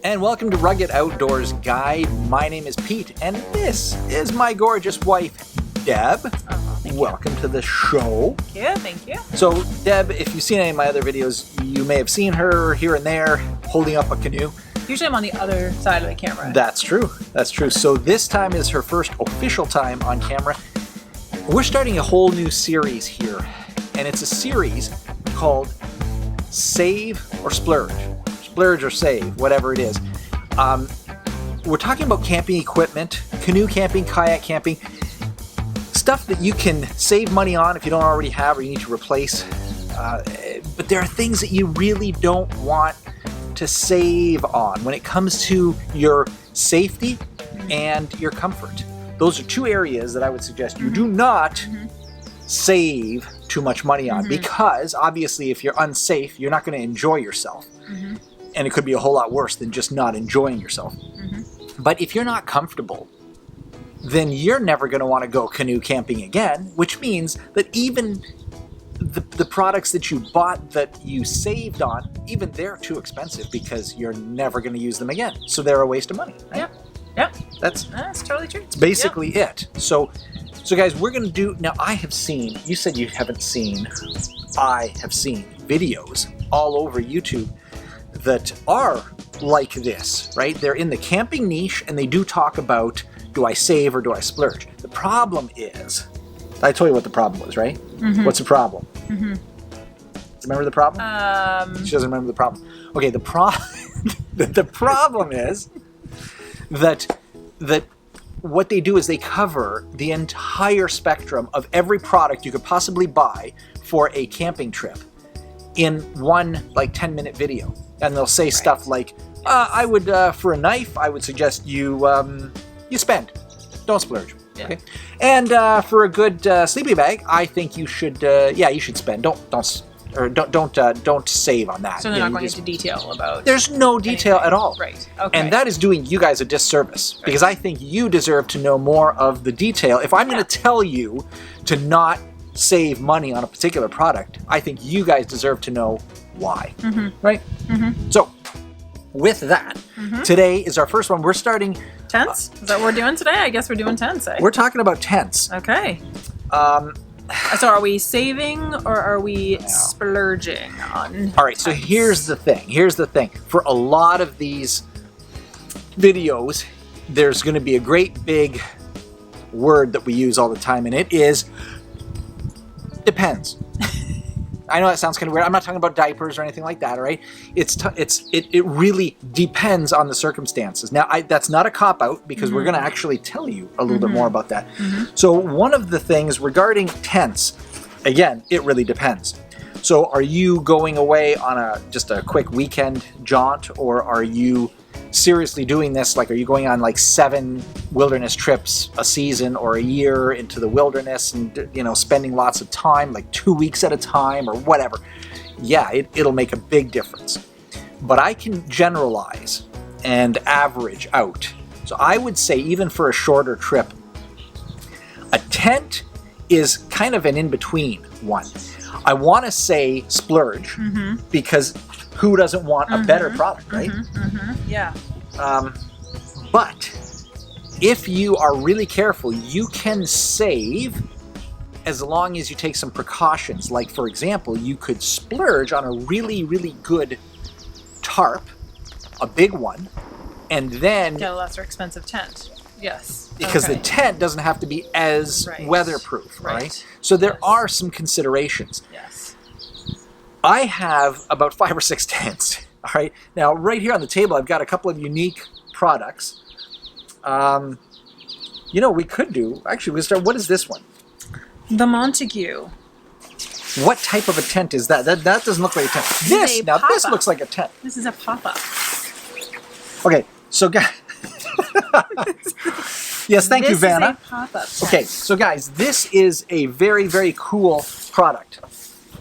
And welcome to Rugged Outdoors Guide. My name is Pete, and this is my gorgeous wife, Deb. Welcome to the show. Thank you. So, Deb, if you've seen any of my other videos, you may have seen her here and there holding up a canoe. Usually I'm on the other side of the camera. That's true. That's true. So this time is her first official time on camera. We're starting a whole new series here, and it's a series called Save or Splurge. Splurge or Save, whatever it is. We're talking about camping equipment, canoe camping, kayak camping, stuff that you can save money on if you don't already have or you need to replace. But there are things that you really don't want to save on when it comes to your safety and your comfort. Those are two areas that I would suggest you do not save too much money on, because obviously if you're unsafe, you're not going to enjoy yourself. And it could be a whole lot worse than just not enjoying yourself. But if you're not comfortable, then you're never going to want to go canoe camping again, which means that even the products that you bought that you saved on, even they're too expensive because you're never going to use them again. So they're a waste of money. Right? Yep. That's totally true. It's basically it. So guys, we're going to do, now I have seen, you said you haven't seen, I have seen videos all over YouTube that are like this, right? They're in the camping niche and they do talk about, do I save or do I splurge? The problem is, I told you what the problem was, right? What's the problem? Remember the problem? She doesn't remember the problem. Okay, the problem is that what they do is they cover the entire spectrum of every product you could possibly buy for a camping trip in one like 10-minute video. And they'll say stuff like, I would, for a knife, I would suggest you spend. Don't splurge. Yeah. Okay? And for a good sleeping bag, I think you should, you should spend. Don't save on that. So they're not going into detail about. There's no detail at all. Right. Okay. And that is doing you guys a disservice, because I think you deserve to know more of the detail. If I'm going to tell you to not save money on a particular product, I think you guys deserve to know why. Right? So, with that, today is our first one. We're starting... Tents? Is that what we're doing today? I guess we're doing tents, eh? We're talking about tents. Okay. So are we saving or are we splurging on All right, tents? so here's the thing. For a lot of these videos, there's going to be a great big word that we use all the time, and it is depends. I know that sounds kind of weird. I'm not talking about diapers or anything like that, all right? It really depends on the circumstances. Now, that's not a cop-out, because we're going to actually tell you a little bit more about that. So one of the things regarding tents, again, it really depends. So are you going away on just a quick weekend jaunt, or are you seriously doing this? Like, are you going on like 7 wilderness trips a season or a year into the wilderness and, spending lots of time, like 2 weeks at a time or whatever? Yeah, it'll make a big difference. But I can generalize and average out. So I would say, even for a shorter trip, a tent is kind of an in-between one. I want to say splurge, because who doesn't want a better product, right? Yeah. But if you are really careful, you can save as long as you take some precautions. Like, for example, you could splurge on a really, really good tarp, a big one, and then Get a lesser expensive tent. Yes. because the tent doesn't have to be as weatherproof, right? So there are some considerations. Yes. I have about 5 or 6 tents. All right. Now, right here on the table, I've got a couple of unique products. We could do. Actually, we start. What is this one? The Montague. What type of a tent is that? That doesn't look like a tent. This looks like a tent. This is a pop-up. Okay. So, guys. Yes, thank you, Vanna. This is a pop-up tent. Okay. So, guys, this is a very, very cool product.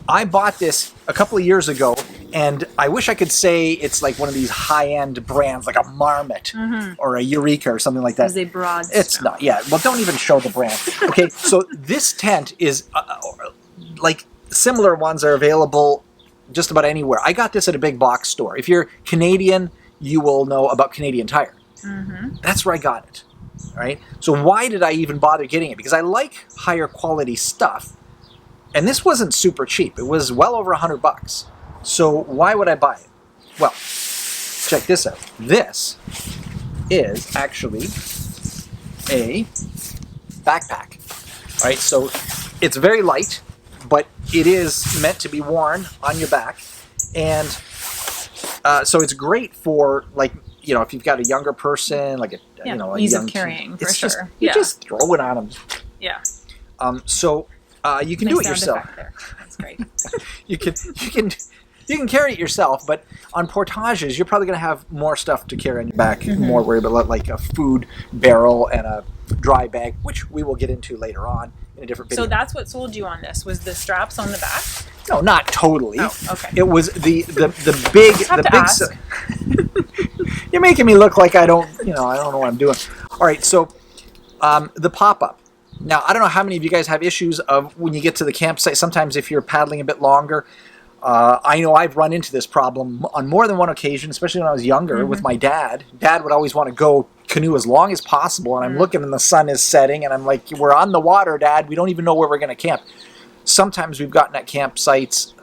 I bought this a couple of years ago, and I wish I could say it's like one of these high-end brands, like a Marmot or a Eureka or something like that. It's a broad It's not, yeah. Well, don't even show the brand. Okay, so this tent is, like, similar ones are available just about anywhere. I got this at a big box store. If you're Canadian, you will know about Canadian Tire. That's where I got it. All right. So why did I even bother getting it? Because I like higher quality stuff, and this wasn't super cheap. It was well over $100. So why would I buy it? Well, check this out. This is actually a backpack. All right. So it's very light, but it is meant to be worn on your back, and so it's great for, like, you know, if you've got a younger person, like a ease young of carrying, kid, for it's sure. just, you just throw it on them. Yeah. So you can do it yourself. That's great. you can carry it yourself, but on portages, you're probably going to have more stuff to carry on your back, more worry about, like a food barrel and a dry bag, which we will get into later on in a different video. So that's what sold you on this, was the straps on the back? No, not totally. Oh, okay. It was the big ask. You're making me look like I don't know what I'm doing. All right, so the pop-up. Now, I don't know how many of you guys have issues of when you get to the campsite. Sometimes if you're paddling a bit longer, I know I've run into this problem on more than one occasion, especially when I was younger with my dad. Dad would always want to go canoe as long as possible, and I'm looking and the sun is setting, and I'm like, we're on the water, Dad. We don't even know where we're going to camp. Sometimes we've gotten at campsites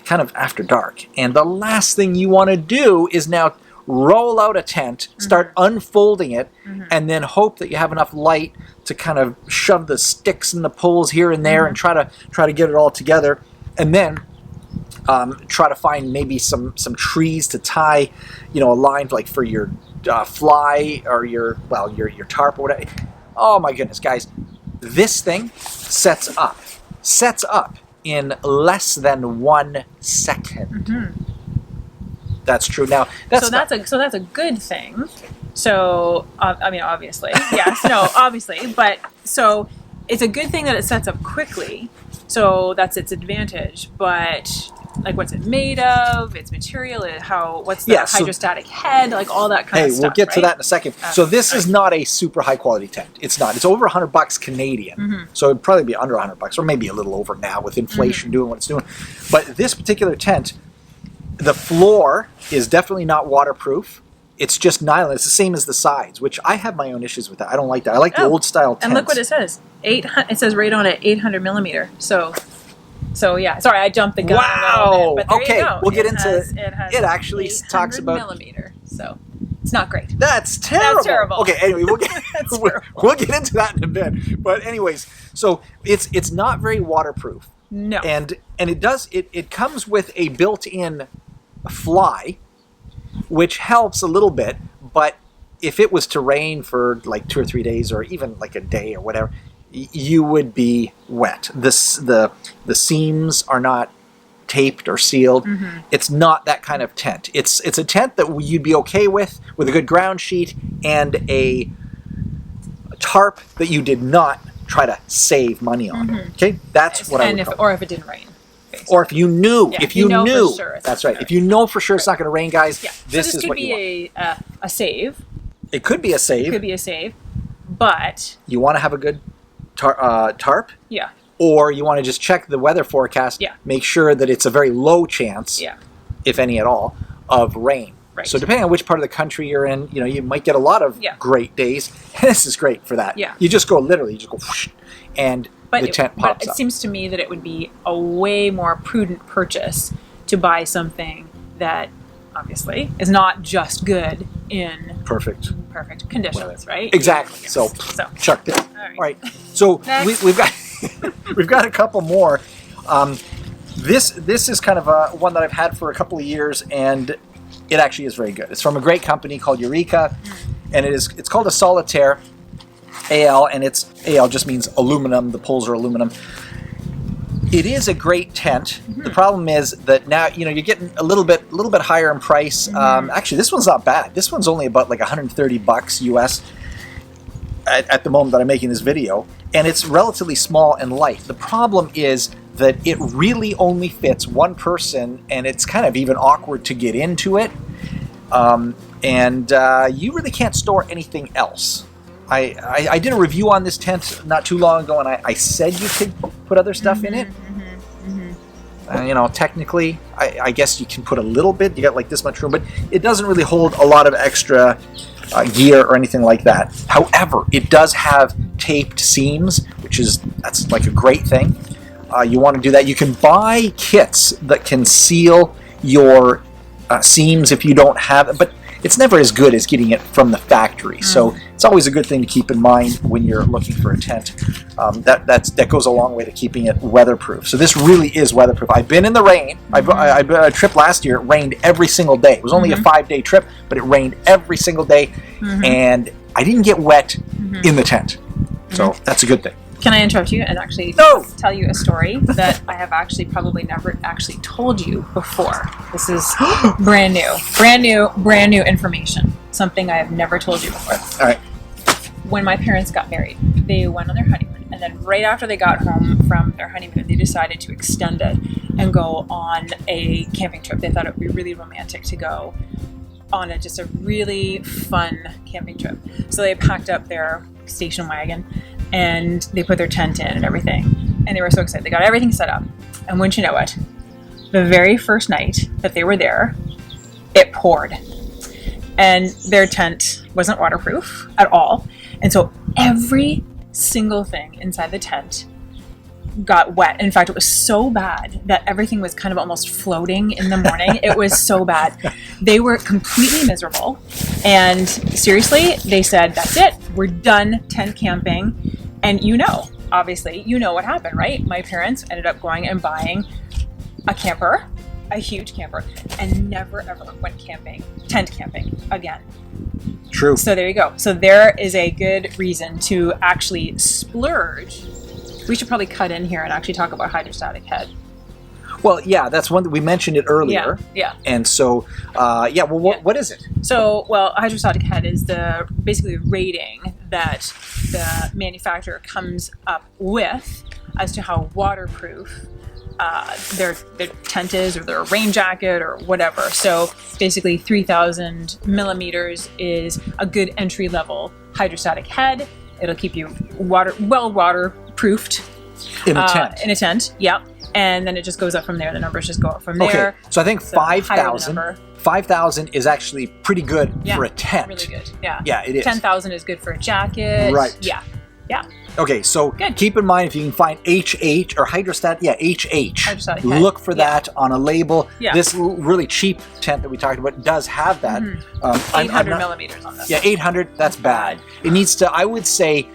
kind of after dark, and the last thing you want to do is now roll out a tent, start unfolding it, and then hope that you have enough light to kind of shove the sticks and the poles here and there and try to get it all together, and then try to find maybe some trees to tie, a line like for your fly or your tarp or whatever. Oh my goodness, guys, this thing sets up in less than 1 second. That's true. Now, that's a good thing. So, I mean, obviously, yes, no, obviously, but so it's a good thing that it sets up quickly. So that's its advantage. But like, what's it made of? Its material, what's the hydrostatic head? Like all that kind of stuff. Hey, we'll get to that in a second. So this is not a super high quality tent. It's not. It's over $100 Canadian. So it'd probably be under $100, or maybe a little over now with inflation doing what it's doing. But this particular tent, the floor is definitely not waterproof. It's just nylon. It's the same as the sides, which I have my own issues with that. I don't like that. I like the old style tents. And look what it says. It says right on it, 800 millimeter. So yeah. Sorry, I jumped the gun. Wow. A little bit, but there you go. We'll get into it. It actually talks about millimeter. So it's not great. That's terrible. That's terrible. Okay. Anyway, we'll get into that in a bit. But anyways, so it's not very waterproof. No. And it comes with a built-in fly, which helps a little bit, but if it was to rain for like 2 or 3 days or even like a day or whatever, you would be wet. The seams are not taped or sealed. It's not that kind of tent. It's a tent that you'd be okay with a good ground sheet and a tarp that you did not try to save money on. Okay, that's what I would call it. Or if it didn't rain. Or if you knew, for sure that's right. If you know for sure it's not going to rain, guys, this is what you want. This could be a save. It could be a save. It could be a save, but you want to have a good tarp. Yeah. Or you want to just check the weather forecast. Yeah. Make sure that it's a very low chance, if any at all, of rain. Right. So depending on which part of the country you're in, you might get a lot of great days. This is great for that. Yeah. You just go whoosh, and the tent pops up. But it seems to me that it would be a way more prudent purchase to buy something that obviously is not just good in perfect conditions, right? Exactly. Yes. So chuck it. All right. So we've got we've got a couple more. This is kind of one that I've had for a couple of years, and it actually is very good. It's from a great company called Eureka, and it's called a Solitaire AL, and it's AL just means aluminum. The poles are aluminum. It is a great tent. The problem is that now you're getting a little bit higher in price. Actually, this one's not bad. This one's only about like $130 US at the moment that I'm making this video, and it's relatively small and light. The problem is that it really only fits one person, and it's kind of even awkward to get into it. And you really can't store anything else. I did a review on this tent not too long ago, and I said you could put other stuff in it. technically, I guess you can put a little bit. You got like this much room, but it doesn't really hold a lot of extra gear or anything like that. However, it does have taped seams, that's like a great thing. You want to do that. You can buy kits that can seal your seams if you don't have it, but it's never as good as getting it from the factory. So it's always a good thing to keep in mind when you're looking for a tent. That goes a long way to keeping it weatherproof. So this really is weatherproof. I've been in the rain. I been on a trip last year. It rained every single day. It was only a 5-day trip, but it rained every single day, and I didn't get wet in the tent. So that's a good thing. Can I interrupt you and actually tell you a story that I have actually probably never actually told you before? This is brand new information. Something I have never told you before. All right. When my parents got married, they went on their honeymoon, and then right after they got home from their honeymoon, they decided to extend it and go on a camping trip. They thought it would be really romantic to go on just a really fun camping trip. So they packed up their station wagon and they put their tent in and everything. And they were so excited. They got everything set up. And wouldn't you know it, the very first night that they were there, it poured. And their tent wasn't waterproof at all. And so every single thing inside the tent got wet. In fact, it was so bad that everything was kind of almost floating in the morning. It was so bad. They were completely miserable. And seriously, they said, that's it. We're done tent camping. And obviously, what happened, right? My parents ended up going and buying a camper, a huge camper, and never ever went tent camping again. True. So there you go. So there is a good reason to actually splurge. We should probably cut in here and actually talk about hydrostatic head. Well, yeah, that's one that we mentioned it earlier. Yeah. And so, what is it? So, hydrostatic head is basically the rating that the manufacturer comes up with as to how waterproof their tent is, or their rain jacket, or whatever. So basically 3,000 millimeters is a good entry level hydrostatic head. It'll keep you waterproofed in a tent. In a tent, yeah. And then it just goes up from there. The numbers just go up from there. Okay, so I think 5,000 is actually pretty good for a tent. Really good, yeah. Yeah, it is. 10,000 is good for a jacket. Right. Yeah. Okay, so keep in mind if you can find HH or hydrostat, hydrostatic head. Look for that on a label. Yeah. This really cheap tent that we talked about does have that. 800 millimeters on this. Yeah, 800, that's bad. It needs to, I would say,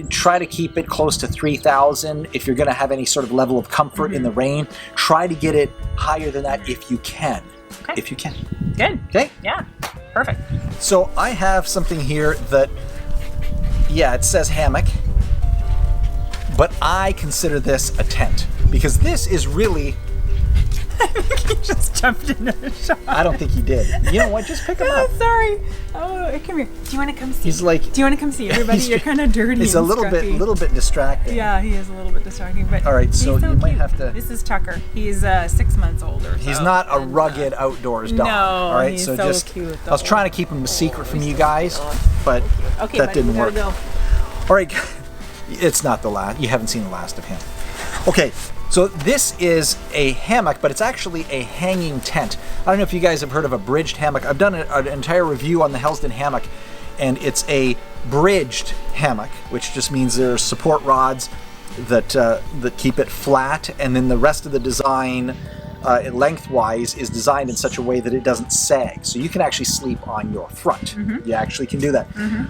try to keep it close to 3,000 if you're going to have any sort of level of comfort in the rain. Try to get it higher than that if you can. Okay. If you can. Good. Okay? Yeah. Perfect. So I have something here that, it says hammock, but I consider this a tent because this is really... He just jumped in the shot. I don't think he did. You know what? Just pick him up. Sorry. Oh, come here. Do you want to come see? He's like... Do you want to come see everybody? You're kind of dirty. He's a little bit distracting. Yeah, he is a little bit distracting. But all right, so you might have to... This is Tucker. He's 6 months old or so. He's not a rugged outdoors dog. No, all right, he's so just cute. I was trying to keep him a secret from you guys, but that didn't work. Go. All right, it's not the last. You haven't seen the last of him. Okay. So this is a hammock, but it's actually a hanging tent. I don't know if you guys have heard of a bridged hammock. I've done an entire review on the Helsden hammock, and it's a bridged hammock, which just means there's support rods that keep it flat, and then the rest of the design lengthwise is designed in such a way that it doesn't sag. So you can actually sleep on your front. You actually can do that.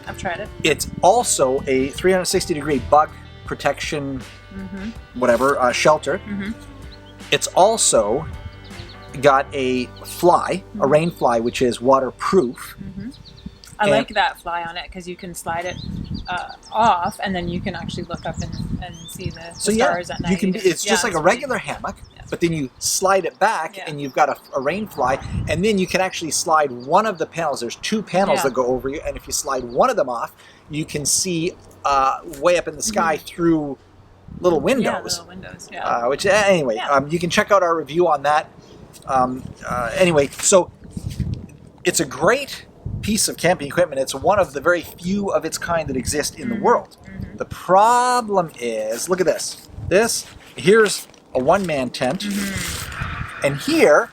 I've tried it. It's also a 360-degree bug protection shelter. It's also got a fly, a rain fly, which is waterproof. I like that fly on it because you can slide it off, and then you can actually look up and see the stars at night. You can. It's just like a regular hammock, but then you slide it back, and you've got a rain fly, and then you can actually slide one of the panels. There's 2 panels that go over you, and if you slide one of them off, you can see way up in the sky through little windows. Yeah, little windows. Yeah. You can check out our review on that. So it's a great piece of camping equipment. It's one of the very few of its kind that exist in the world. The problem is, look at this. Here's a one-man tent. And here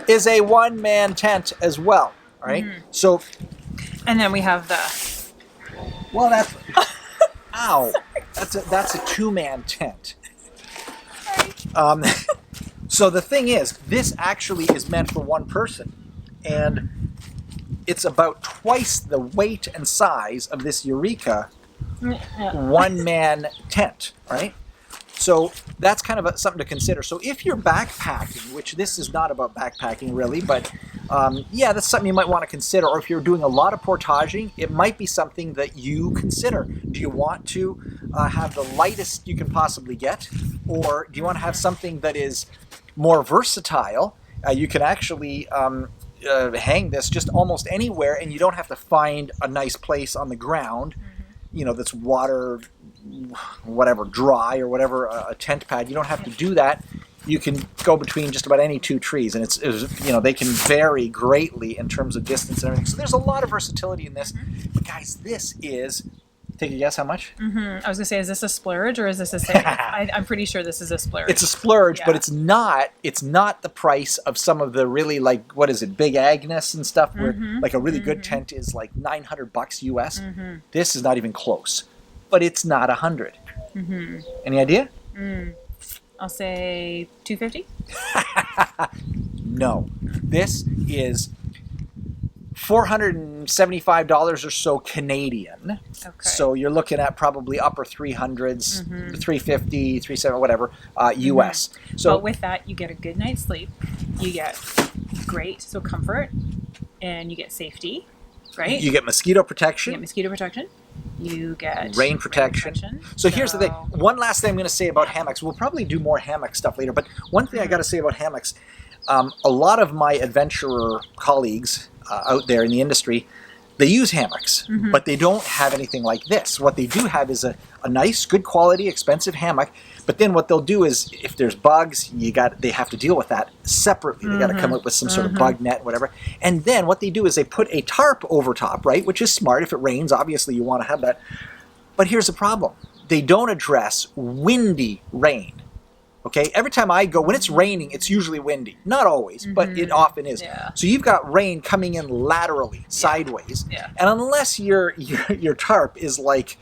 is a one-man tent as well. All right. So, and then we have the. Well, that's ow. That's a two-man tent. So the thing is, this actually is meant for one person, and it's about twice the weight and size of this Eureka one-man tent, right? So that's kind of something to consider. So if you're backpacking, which this is not about backpacking really, but yeah, that's something you might want to consider. Or if you're doing a lot of portaging, it might be something that you consider. Do you want to have the lightest you can possibly get? Or do you want to have something that is more versatile? You can actually hang this just almost anywhere, and you don't have to find a nice place on the ground, you know, that's water, whatever, dry or whatever, a tent pad. You don't have to do that. You can go between just about any two trees, and it's you know, they can vary greatly in terms of distance and everything. So there's a lot of versatility in this. But guys, this is, take a guess how much? I was gonna say, is this a splurge or is this a save? I'm pretty sure this is a splurge. It's a splurge, but it's not the price of some of the really, like, what is it, Big Agnes and stuff, where like a really good tent is like $900 US. This is not even close, but it's not $100. Any idea? I'll say $250. No, this is $475 or so Canadian. Okay. So you're looking at probably upper 300s, 350, 370, whatever, US. So but with that, you get a good night's sleep. You get great comfort, and you get safety, right? You get mosquito protection. You get mosquito protection. You get rain protection. So here's the thing. One last thing I'm going to say about hammocks. We'll probably do more hammock stuff later, but one thing I got to say about hammocks, a lot of my adventurer colleagues out there in the industry, they use hammocks, but they don't have anything like this. What they do have is a nice, good quality, expensive hammock. But then what they'll do is, if there's bugs, they have to deal with that separately. They got to come up with some sort of bug net, whatever. And then what they do is they put a tarp over top, right? Which is smart. If it rains, obviously you want to have that. But here's the problem: they don't address windy rain. Okay, every time I go, when it's raining, it's usually windy. Not always, but it often is. Yeah. So you've got rain coming in laterally, sideways. Yeah. And unless your tarp is like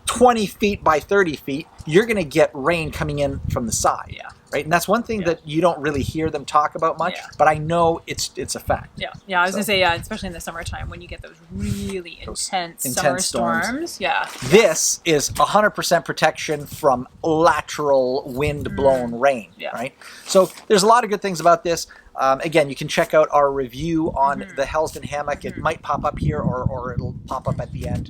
20 feet by 30 feet, you're going to get rain coming in from the side. Yeah. Right? And that's one thing that you don't really hear them talk about much, but I know it's a fact. Yeah, I was going to say, especially in the summertime when you get those really intense summer storms. Yeah. This is 100% protection from lateral wind-blown rain, right? So there's a lot of good things about this. Again, you can check out our review on the Helsden hammock. It might pop up here or it'll pop up at the end.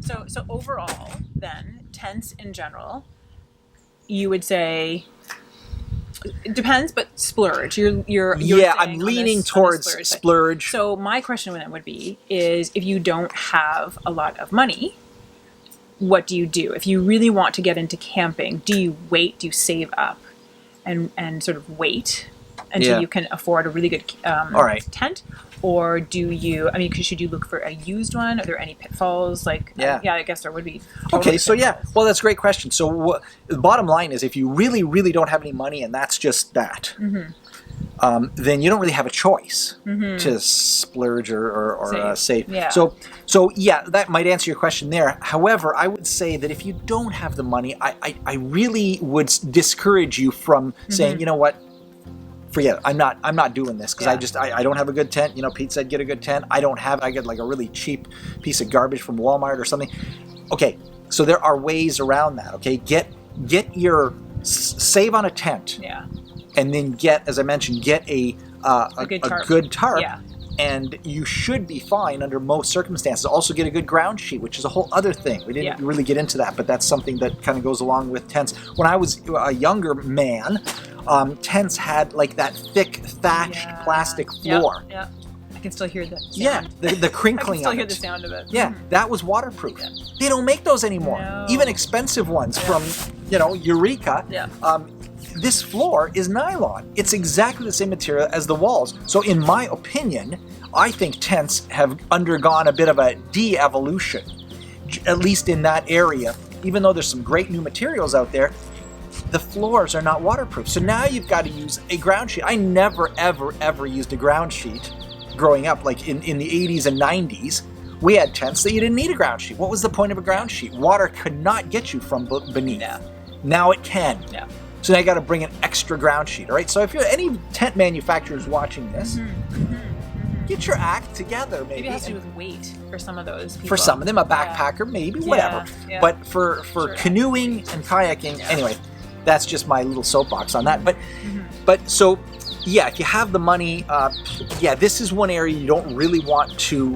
So overall, then, tents in general, you would say... It depends, but splurge. You're I'm leaning towards splurge. So my question then would be is, if you don't have a lot of money, what do you do? If you really want to get into camping, do you wait? Do you save up and sort of wait until you can afford a really good tent? Or do you, should you look for a used one? Are there any pitfalls? I guess there would be. Okay, so well, that's a great question. So the bottom line is, if you really, really don't have any money and that's just that, then you don't really have a choice to splurge or save. Yeah. So that might answer your question there. However, I would say that if you don't have the money, I really would discourage you from saying, you know what, forget it. I'm not doing this because I don't have a good tent. You know, Pete said get a good tent. I get like a really cheap piece of garbage from Walmart or something. Okay, so there are ways around that. Okay, get your save on a tent. Yeah. And then as I mentioned, get a good tarp. Yeah. And you should be fine under most circumstances. Also get a good ground sheet, which is a whole other thing. We didn't really get into that, but that's something that kind of goes along with tents. When I was a younger man, tents had like that thick thatched plastic floor. Yeah. I can still hear the sound. Yeah, the crinkling I can still hear the sound of it. Yeah, that was waterproof. Yeah. They don't make those anymore. No. Even expensive ones from, Eureka. Yeah. This floor is nylon. It's exactly the same material as the walls. So in my opinion, I think tents have undergone a bit of a de-evolution, at least in that area. Even though there's some great new materials out there, the floors are not waterproof. So now you've got to use a ground sheet. I never, ever, ever used a ground sheet growing up. Like in the 80s and 90s, we had tents that you didn't need a ground sheet. What was the point of a ground sheet? Water could not get you from beneath. Yeah. Now it can. Yeah. So now you got to bring an extra ground sheet, all right? So if you're any tent manufacturers watching this, get your act together, maybe. Maybe it has to do with weight for some of those people. For some of them, a backpacker, maybe, whatever. Yeah. But for canoeing and kayaking, anyway, that's just my little soapbox on that. But so, yeah, if you have the money, this is one area you don't really want to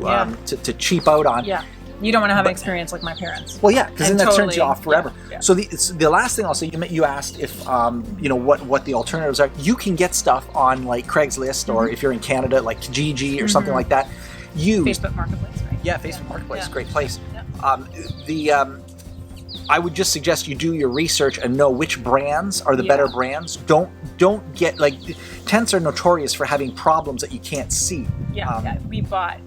cheap out on. Yeah. You don't want to have an experience like my parents. Well, yeah, because then that turns you off forever. Yeah. So the last thing I'll say, you asked if what the alternatives are. You can get stuff on like Craigslist or if you're in Canada, like Kijiji or something like that. Facebook Marketplace, right? Yeah, Facebook Marketplace, great place. Yeah. I would just suggest you do your research and know which brands are the better brands. Don't get like tents are notorious for having problems that you can't see. We bought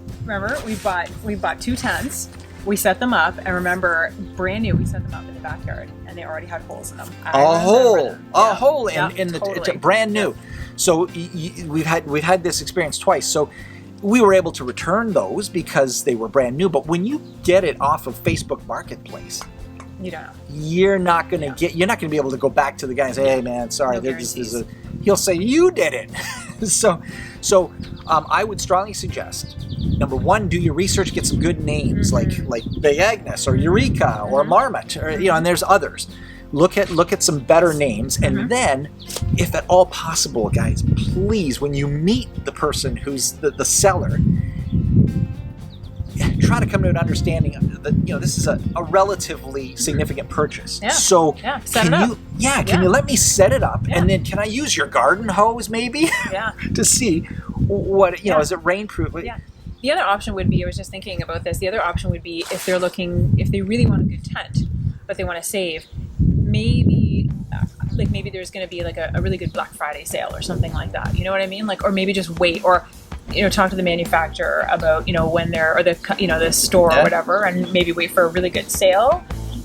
2 tents. We set them up, and remember, brand new. We set them up in the backyard, and they already had holes in them. A hole in totally. the brand new. So we've had this experience twice. So we were able to return those because they were brand new. But when you get it off of Facebook Marketplace, you don't know. You're not gonna be able to go back to the guy and say, "Hey, man, sorry." He'll say you did it. So I would strongly suggest, number one, do your research, get some good names like Big Agnes or Eureka or Marmot, or and there's others. Look at some better names, and then, if at all possible, guys, please, when you meet the person who's the seller, try to come to an understanding that this is a relatively significant purchase. Yeah. So set it up. Can you let me set it up, and then can I use your garden hose maybe to see what is it rainproof? Yeah. The other option would be, I was just thinking about this. The other option would be if they really want a good tent, but they want to save, maybe there's going to be like a really good Black Friday sale or something like that. You know what I mean? Or maybe just wait, or talk to the manufacturer about when they're, or the store or whatever, and maybe wait for a really good sale.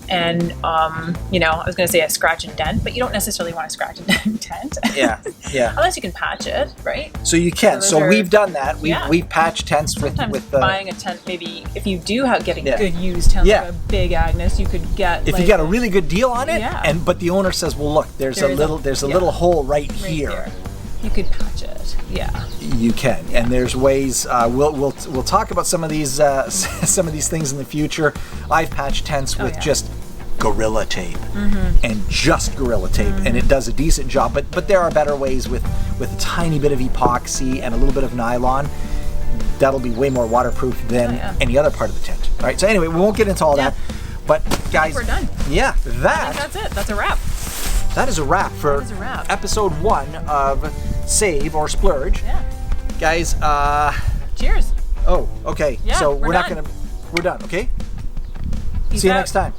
And I was going to say a scratch and dent, but you don't necessarily want a scratch and dent tent. Yeah. Unless you can patch it, right? So you can. So we've done that. We've patched tents with buying a tent. Maybe if you do get a good used tent, like a Big Agnes, you could get. If you got a really good deal on it, but the owner says, "Well, look, there's a little hole right here." You could patch it. Yeah. You can, and there's ways. We'll talk about some of these things in the future. I've patched tents with just Gorilla Tape and just Gorilla Tape, and it does a decent job. But there are better ways with a tiny bit of epoxy and a little bit of nylon. That'll be way more waterproof than any other part of the tent. All right. So anyway, we won't get into all that. But guys, we're done. Yeah, I think that's it. That's a wrap. That is a wrap for episode 1 of Save or Splurge. Yeah. Guys, cheers. Oh, okay. Yeah, so we're done, okay? Peace See you out. next time.